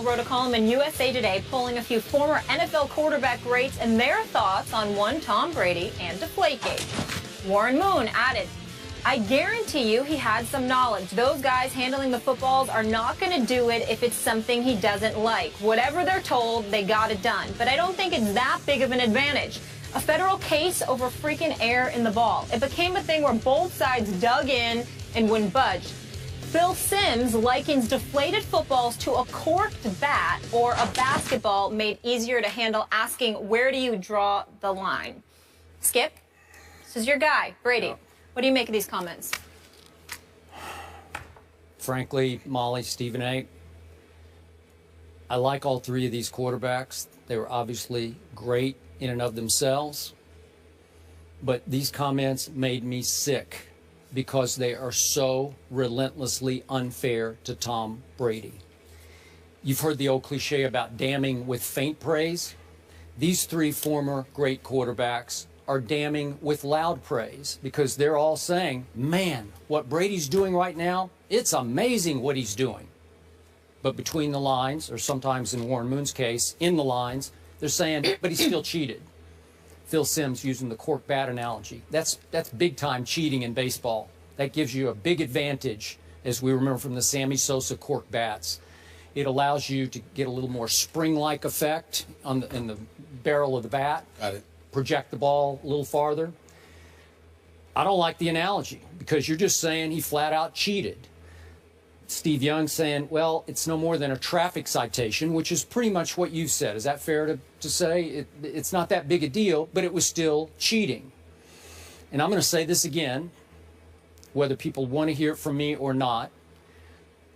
NFL wrote a column in USA Today polling a few former NFL quarterback greats and their thoughts on one Tom Brady and Deflategate. Warren Moon added, I guarantee you he had some knowledge. Those guys handling the footballs are not going to do it if it's something he doesn't like. Whatever they're told, they got it done. But I don't think it's that big of an advantage. A federal case over freaking air in the ball. It became a thing where both sides dug in and wouldn't budge. Phil Simms likens deflated footballs to a corked bat or a basketball made easier to handle, asking, where do you draw the line? Skip, this is your guy, Brady. Yeah. What do you make of these comments? Frankly, Molly, Stephen A., I like all three of these quarterbacks. They were obviously great in and of themselves. But these comments made me sick because they are so relentlessly unfair to Tom Brady. You've heard the old cliche about damning with faint praise. These three former great quarterbacks are damning with loud praise because they're all saying, man, what Brady's doing right now, it's amazing what he's doing. But between the lines, or sometimes in Warren Moon's case, in the lines, they're saying, but he still cheated. Phil Simms using the cork bat analogy. That's big-time cheating in baseball. That gives you a big advantage, as we remember from the Sammy Sosa cork bats. It allows you to get a little more spring-like effect in the barrel of the bat. Got it. Project the ball a little farther. I don't like the analogy because you're just saying he flat-out cheated. Steve Young saying, well, it's no more than a traffic citation, which is pretty much what you said. Is that fair to say? It's not that big a deal, but it was still cheating. And I'm going to say this again, whether people want to hear it from me or not.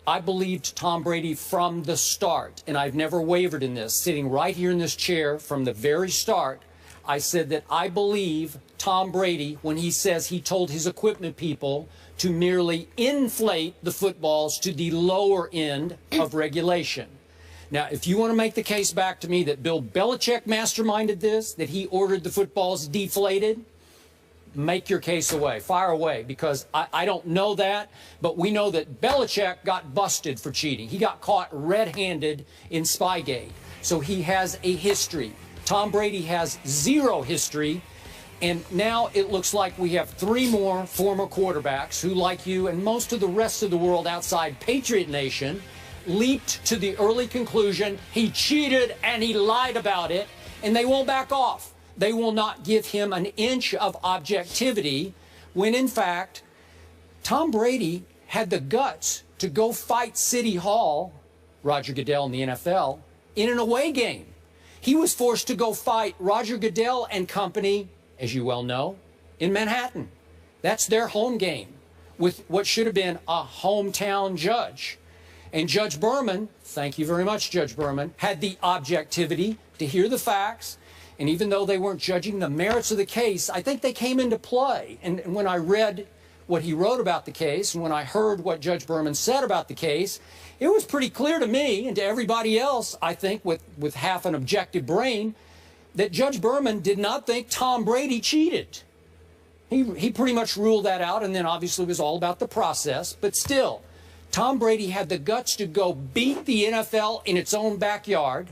I believed Tom Brady from the start, and I've never wavered in this. Sitting right here in this chair from the very start, I said that I believe Tom Brady when he says he told his equipment people to merely inflate the footballs to the lower end of regulation. Now, if you want to make the case back to me that Bill Belichick masterminded this, that he ordered the footballs deflated, make your case away, fire away, because I don't know that, but we know that Belichick got busted for cheating. He got caught red-handed in Spygate, so he has a history. Tom Brady has zero history. And now it looks like we have three more former quarterbacks who, like you and most of the rest of the world outside Patriot Nation, leaped to the early conclusion he cheated and he lied about it, and they won't back off. They will not give him an inch of objectivity when, in fact, Tom Brady had the guts to go fight City Hall, Roger Goodell in the NFL, in an away game. He was forced to go fight Roger Goodell and company, as you well know, in Manhattan. That's their home game with what should have been a hometown judge. And Judge Berman, thank you very much, Judge Berman, had the objectivity to hear the facts. And even though they weren't judging the merits of the case, I think they came into play. And when I read what he wrote about the case and when I heard what Judge Berman said about the case, it was pretty clear to me and to everybody else, I think, with half an objective brain, that Judge Berman did not think Tom Brady cheated. He pretty much ruled that out, and then obviously it was all about the process. But still, Tom Brady had the guts to go beat the NFL in its own backyard.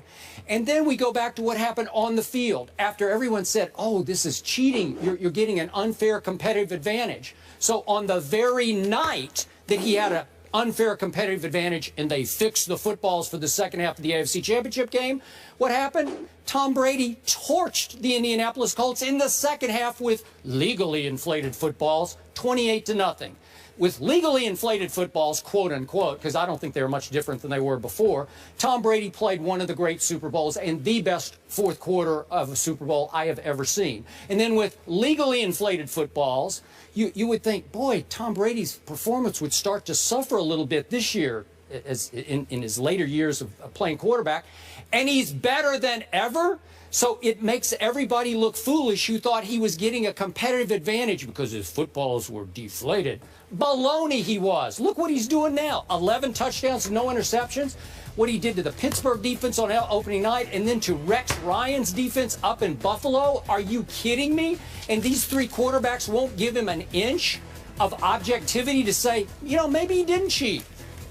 And then we go back to what happened on the field after everyone said, oh, this is cheating. You're getting an unfair competitive advantage. So on the very night that he had an unfair competitive advantage and they fixed the footballs for the second half of the AFC Championship game, what happened? Tom Brady torched the Indianapolis Colts in the second half with legally inflated footballs, 28-0. With legally inflated footballs, quote unquote, because I don't think they were much different than they were before, Tom Brady played one of the great Super Bowls and the best fourth quarter of a Super Bowl I have ever seen. And then with legally inflated footballs, you would think, boy, Tom Brady's performance would start to suffer a little bit this year as in his later years of playing quarterback. And he's better than ever. So it makes everybody look foolish who thought he was getting a competitive advantage because his footballs were deflated. Baloney he was. Look what he's doing now. 11 touchdowns, no interceptions. What he did to the Pittsburgh defense on opening night and then to Rex Ryan's defense up in Buffalo. Are you kidding me? And these three quarterbacks won't give him an inch of objectivity to say, you know, maybe he didn't cheat.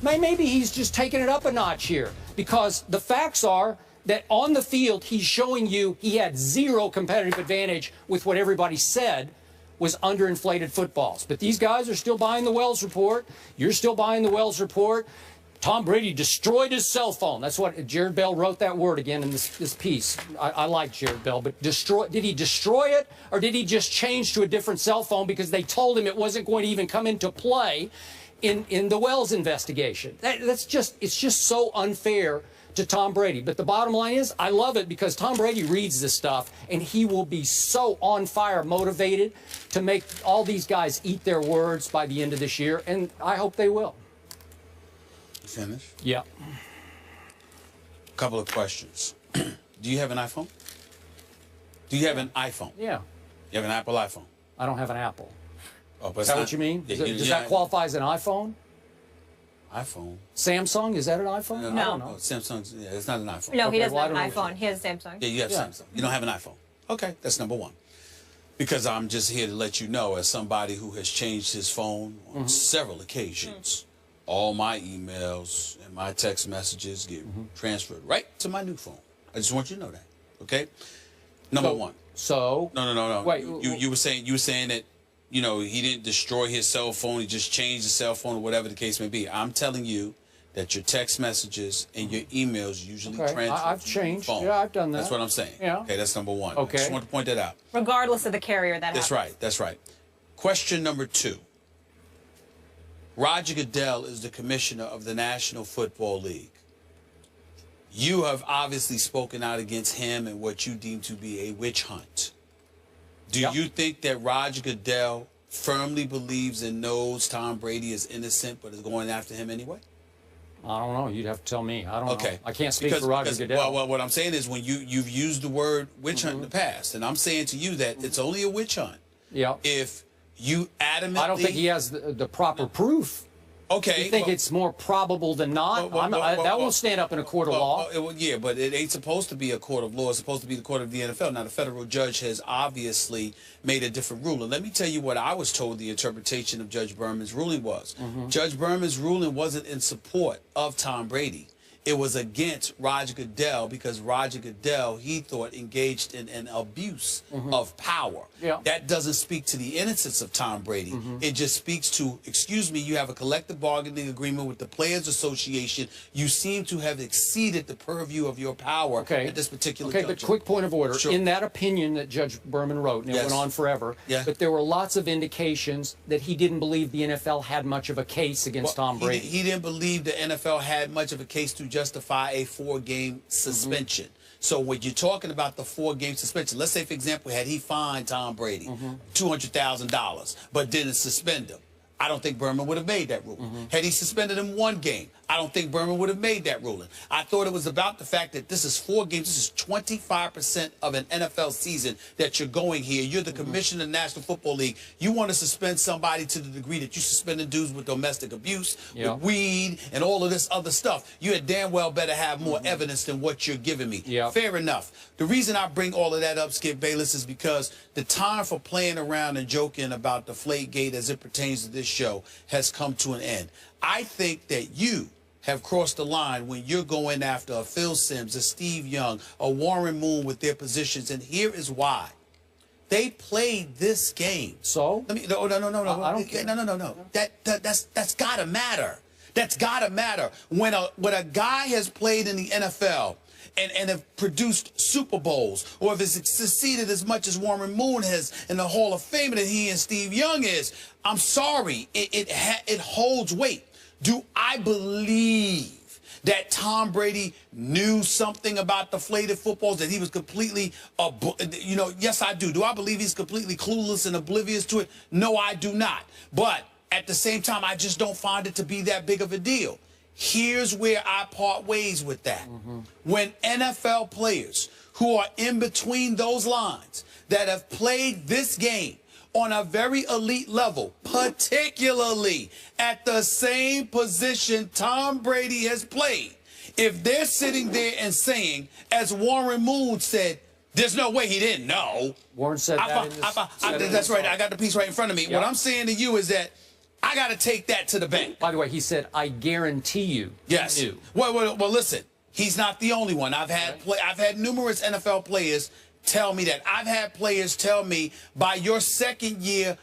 Maybe he's just taking it up a notch here. because the facts are that on the field, he's showing you he had zero competitive advantage with what everybody said was underinflated footballs. But these guys are still buying the Wells report. You're still buying the Wells report. Tom Brady destroyed his cell phone. That's what Jared Bell wrote that word again in this piece. I like Jared Bell, but did he destroy it, or did he just change to a different cell phone because they told him it wasn't going to even come into play in the Wells investigation? It's just so unfair to Tom Brady. But the bottom line is, I love it because Tom Brady reads this stuff, and he will be so on fire, motivated to make all these guys eat their words by the end of this year, and I hope they will. Finish? Yeah. Couple of questions. Do you have an iPhone? Do you have an iPhone? Yeah. You have an Apple iPhone? I don't have an Apple. Oh, but Is that what you mean? Does that qualify as an iPhone? iPhone. Samsung, is that an iPhone? No. I don't know. Samsung's, yeah, it's not an iPhone. No, Okay, he doesn't well, have an I don't know. iPhone. He has Samsung. Yeah, you have Samsung. You don't have an iPhone. Okay, that's number one. Because I'm just here to let you know, as somebody who has changed his phone on several occasions, all my emails and my text messages get transferred right to my new phone. I just want you to know that. Okay? Number one. So? No. Wait. You were saying that, you know, he didn't destroy his cell phone. He just changed the cell phone or whatever the case may be. I'm telling you that your text messages and your emails usually transfer. I've changed. Phone. Yeah, I've done that. That's what I'm saying. Yeah. Okay, that's number one. Okay. I just want to point that out. Regardless of the carrier that That's happens. right. That's right. Question number two. Roger Goodell is the commissioner of the National Football League. You have obviously spoken out against him and what you deem to be a witch hunt. Do you think that Roger Goodell firmly believes and knows Tom Brady is innocent but is going after him anyway? I don't know. You'd have to tell me. I don't know. I can't speak because, for Roger Goodell. Well, what I'm saying is when you've used the word witch hunt in the past, and I'm saying to you that it's only a witch hunt. Yeah. If you adamantly... I don't think he has the proper proof. Okay. You think it's more probable than not? That won't stand up in a court of law. Yeah, but it ain't supposed to be a court of law. It's supposed to be the court of the NFL. Now, the federal judge has obviously made a different ruling. Let me tell you what I was told the interpretation of Judge Berman's ruling was. Judge Berman's ruling wasn't in support of Tom Brady. It was against Roger Goodell because Roger Goodell, he thought, engaged in an abuse of power. Yeah. That doesn't speak to the innocence of Tom Brady. It just speaks to, excuse me, you have a collective bargaining agreement with the Players Association. You seem to have exceeded the purview of your power at this particular juncture. But quick point of order. Sure. In that opinion that Judge Berman wrote, and it went on forever, but there were lots of indications that he didn't believe the NFL had much of a case against Tom Brady. He didn't believe the NFL had much of a case to justify a 4-game suspension. So when you're talking about the 4-game suspension, let's say, for example, had he fined Tom Brady $200,000 but didn't suspend him, I don't think Berman would have made that ruling. Had he suspended him 1 game, I don't think Berman would have made that ruling. I thought it was about the fact that this is 4 games. This is 25% of an NFL season that you're going here. You're the commissioner of the National Football League. You want to suspend somebody to the degree that you suspended dudes with domestic abuse, with weed, and all of this other stuff. You had damn well better have more evidence than what you're giving me. Fair enough. The reason I bring all of that up, Skip Bayless, is because the time for playing around and joking about Deflategate as it pertains to this show has come to an end. I think that you have crossed the line when you're going after a Phil Simms, a Steve Young, a Warren Moon with their positions, and here is why. They played this game. So? Let me, no. I don't care. No. That's gotta matter. That's gotta matter. When a guy has played in the NFL and have produced Super Bowls, or if it's succeeded as much as Warren Moon has in the Hall of Fame that he and Steve Young is, I'm sorry, it holds weight. Do I believe that Tom Brady knew something about deflated footballs, that he was completely, yes, I do. Do I believe he's completely clueless and oblivious to it? No, I do not. But at the same time, I just don't find it to be that big of a deal. Here's where I part ways with that. When NFL players who are in between those lines that have played this game on a very elite level, particularly at the same position Tom Brady has played, if they're sitting there and saying, as Warren Moon said, there's no way he didn't know. Warren said that's right. I got the piece right in front of me. What I'm saying to you is that I got to take that to the bank. By the way, he said, I guarantee you. Yes. He knew. Well, listen. He's not the only one. I've had numerous NFL players tell me that. I've had players tell me by your second year,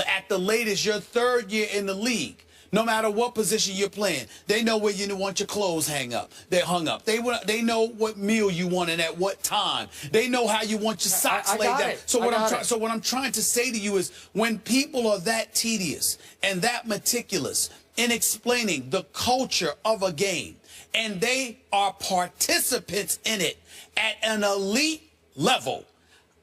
at the latest, your third year in the league, no matter what position you're playing, they know where you want your clothes hung up. They know what meal you want and at what time. They know how you want your socks laid down. So what I'm trying to say to you is, when people are that tedious and that meticulous in explaining the culture of a game, and they are participants in it at an elite level,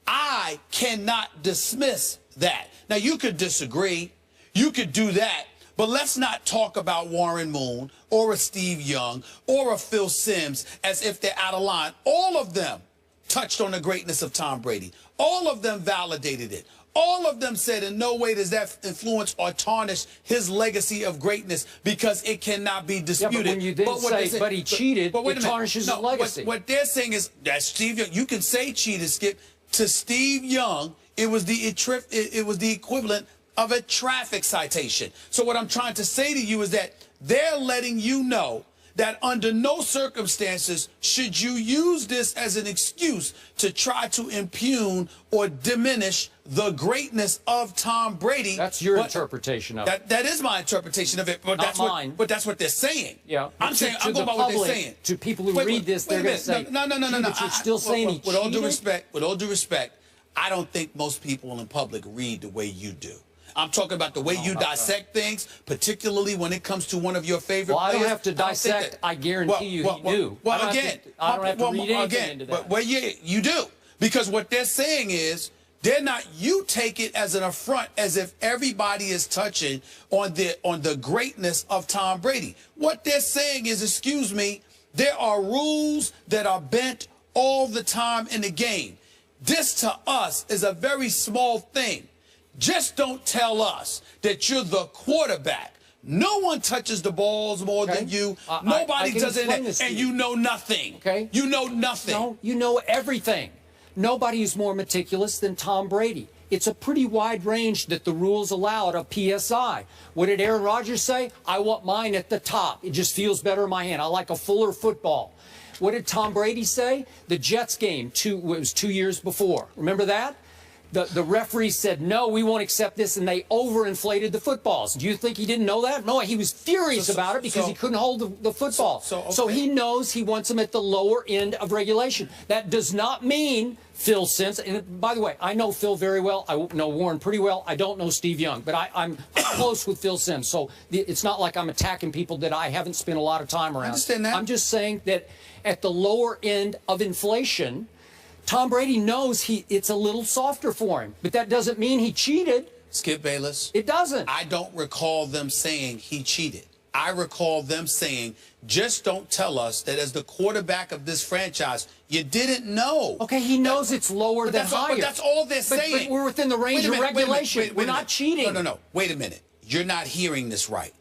I cannot dismiss that. Now, you could disagree. You could do that. But let's not talk about Warren Moon or a Steve Young or a Phil Simms as if they're out of line. All of them touched on the greatness of Tom Brady. All of them validated it. All of them said in no way does that influence or tarnish his legacy of greatness, because it cannot be disputed. Yeah, but when you then say, but he cheated, it tarnishes his legacy. What they're saying is that Steve Young, you can say cheated, Skip. To Steve Young, it was the equivalent of a traffic citation. So what I'm trying to say to you is that they're letting you know that under no circumstances should you use this as an excuse to try to impugn or diminish the greatness of Tom Brady. That's your interpretation of it. That is my interpretation of it, but that's mine. But that's what they're saying. Yeah, I'm saying I'm going by what they're saying. To people who read this, they're going to say, no. But you're still saying he cheated? With all due respect, I don't think most people in public read the way you do. I'm talking about the way you dissect things, particularly when it comes to one of your favorite players. I don't have to dissect. I guarantee you he do. Well, again, I don't have to read anything into that. But you do. Because what they're saying is, you take it as an affront, as if everybody is touching on the greatness of Tom Brady. What they're saying is, excuse me, there are rules that are bent all the time in the game. This to us is a very small thing. Just don't tell us that you're the quarterback. No one touches the balls more than you. Nobody does it, and you know nothing. Okay. You know nothing. No, you know everything. Nobody is more meticulous than Tom Brady. It's a pretty wide range that the rules allow at a PSI. What did Aaron Rodgers say? I want mine at the top. It just feels better in my hand. I like a fuller football. What did Tom Brady say? The Jets game, it was 2 years before. Remember that? The referee said, no, we won't accept this, and they overinflated the footballs. Do you think he didn't know that? No, he was furious about it because he couldn't hold the football. So he knows he wants them at the lower end of regulation. That does not mean Phil Simms, and by the way, I know Phil very well. I know Warren pretty well. I don't know Steve Young, but I'm close with Phil Simms. So it's not like I'm attacking people that I haven't spent a lot of time around. I understand that. I'm just saying that at the lower end of inflation, Tom Brady knows it's a little softer for him, but that doesn't mean he cheated. Skip Bayless. It doesn't. I don't recall them saying he cheated. I recall them saying, just don't tell us that as the quarterback of this franchise, you didn't know. Okay, he knows it's lower than higher. But that's all they're saying. But we're within the range of regulation. We're not cheating. No. Wait a minute. You're not hearing this right.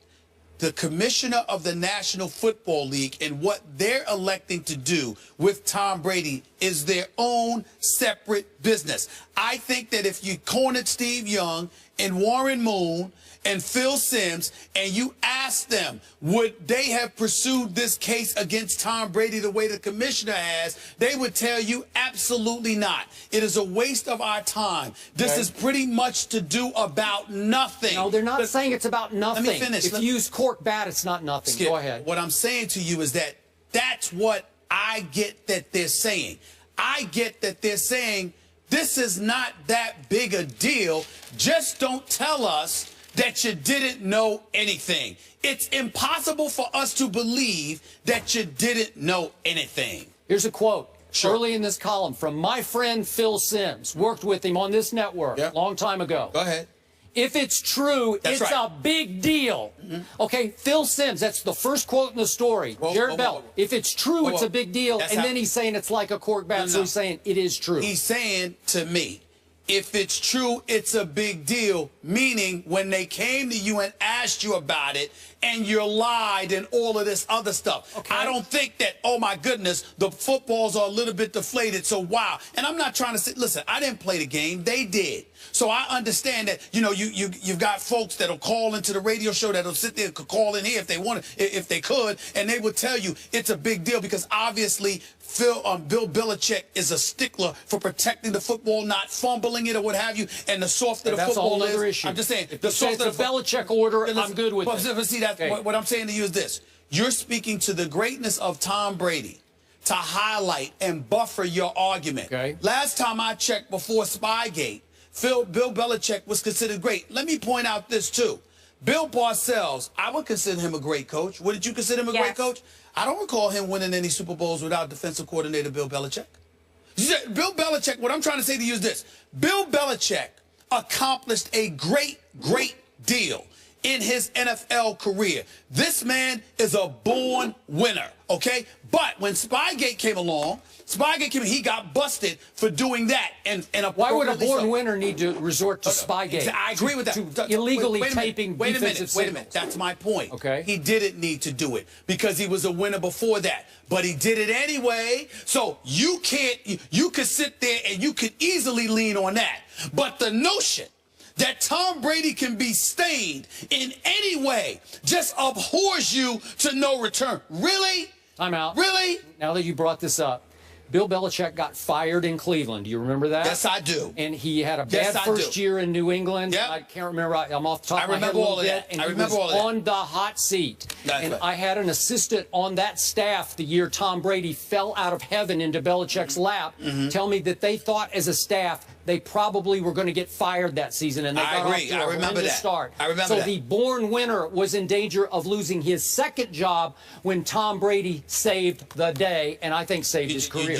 The commissioner of the National Football League and what they're electing to do with Tom Brady is their own separate business. I think that if you cornered Steve Young and Warren Moon and Phil Simms and you asked them, would they have pursued this case against Tom Brady the way the commissioner has, they would tell you absolutely not. It is a waste of our time. This is pretty much to do about nothing. No, they're not saying it's about nothing. Let me finish. If you use cork bat, it's not nothing. Skip, go ahead. What I'm saying to you is that that's what I get that they're saying. I get that they're saying this is not that big a deal. Just don't tell us that you didn't know anything. It's impossible for us to believe that you didn't know anything. Here's a quote. Sure. Early in this column from my friend Phil Simms. Worked with him on this network a long time ago. Go ahead. If it's true, it's a big deal. Okay, Phil Simms, that's the first quote in the story. Jared Bell, if it's true, it's a big deal. And then he's saying it's like a cork bat, so he's saying it is true. He's saying to me, if it's true, it's a big deal, meaning when they came to you and asked you about it, and you're lied and all of this other stuff. Okay. I don't think that, oh my goodness, the footballs are a little bit deflated, so wow. And I'm not trying to say, listen, I didn't play the game, they did. So I understand that, you know, you've got folks that'll call into the radio show that'll sit there, could call in here if they want, if they could, and they would tell you it's a big deal because obviously Bill Belichick is a stickler for protecting the football, not fumbling it or what have you, and the softer the football is. Issue. I'm just saying, if the softer the Belichick order, I'm good with it. But see, that's what I'm saying to you is this: you're speaking to the greatness of Tom Brady to highlight and buffer your argument. Okay. Last time I checked before Spygate, Bill Belichick was considered great. Let me point out this too. Bill Parcells, I would consider him a great coach. Wouldn't you consider him a great coach? I don't recall him winning any Super Bowls without defensive coordinator Bill Belichick. Bill Belichick, what I'm trying to say to you is this. Bill Belichick accomplished a great deal in his NFL career. This man is a born winner, okay? But when Spygate came along, he got busted for doing that. Why would a born winner need to resort to Spygate? I agree with that. To illegally taping defensive signals. Wait a minute. That's my point. Okay. He didn't need to do it because he was a winner before that. But he did it anyway. So you could sit there and you could easily lean on that. But the notion that Tom Brady can be stained in any way just abhors you to no return. Really? I'm out. Really? Now that you brought this up, Bill Belichick got fired in Cleveland. Do you remember that? Yes, I do. And he had a bad first year in New England. Yep. I can't remember. I'm off the top of my head a remember little all of bit. that. And I he remember was all of that. on the hot seat. That's and right. I had an assistant on that staff the year Tom Brady fell out of heaven into Belichick's lap tell me that they thought as a staff they probably were going to get fired that season, and they got off to a horrendous start. I remember so that. the born winner was in danger of losing his second job when Tom Brady saved the day, and I think saved his career.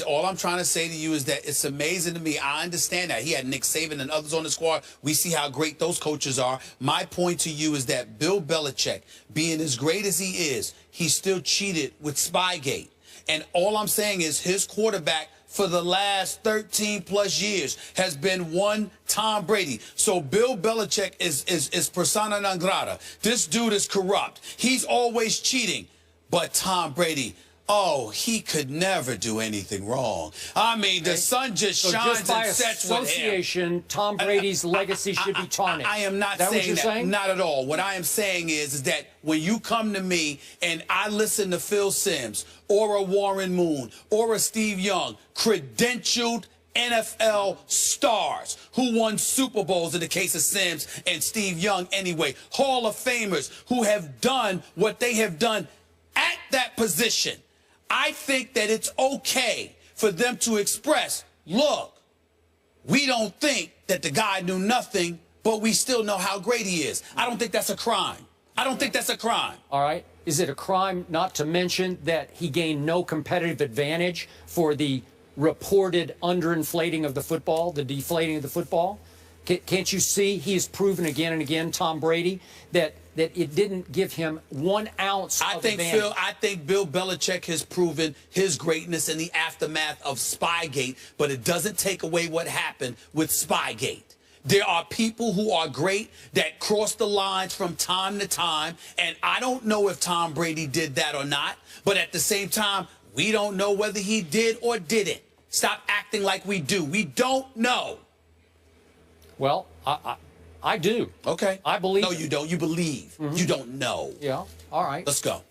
All I'm trying to say to you is that it's amazing to me. I understand that. He had Nick Saban and others on the squad. We see how great those coaches are. My point to you is that Bill Belichick, being as great as he is, he still cheated with Spygate. And all I'm saying is his quarterback for the last 13+ years has been one Tom Brady. So Bill Belichick is persona non grata. This dude is corrupt. He's always cheating. But Tom Brady, oh, he could never do anything wrong. I mean, the sun just shines and sets with him. Association, Tom Brady's legacy should be tarnished. I am not saying that. Not at all. What I am saying is that when you come to me and I listen to Phil Simms or a Warren Moon or a Steve Young, credentialed NFL stars who won Super Bowls in the case of Simms and Steve Young anyway, Hall of Famers who have done what they have done at that position, I think that it's okay for them to express, look, we don't think that the guy knew nothing, but we still know how great he is. I don't think that's a crime. I don't think that's a crime. All right. Is it a crime not to mention that he gained no competitive advantage for the reported underinflating of the football, the deflating of the football? Can't you see he's proven again and again, Tom Brady, that it didn't give him 1 ounce of advantage? I think Bill Belichick has proven his greatness in the aftermath of Spygate, but it doesn't take away what happened with Spygate. There are people who are great that cross the lines from time to time, and I don't know if Tom Brady did that or not, but at the same time, we don't know whether he did or didn't. Stop acting like we do. We don't know. Well, I do. Okay. I believe. No, you don't. You believe. You don't know. Yeah. All right. Let's go.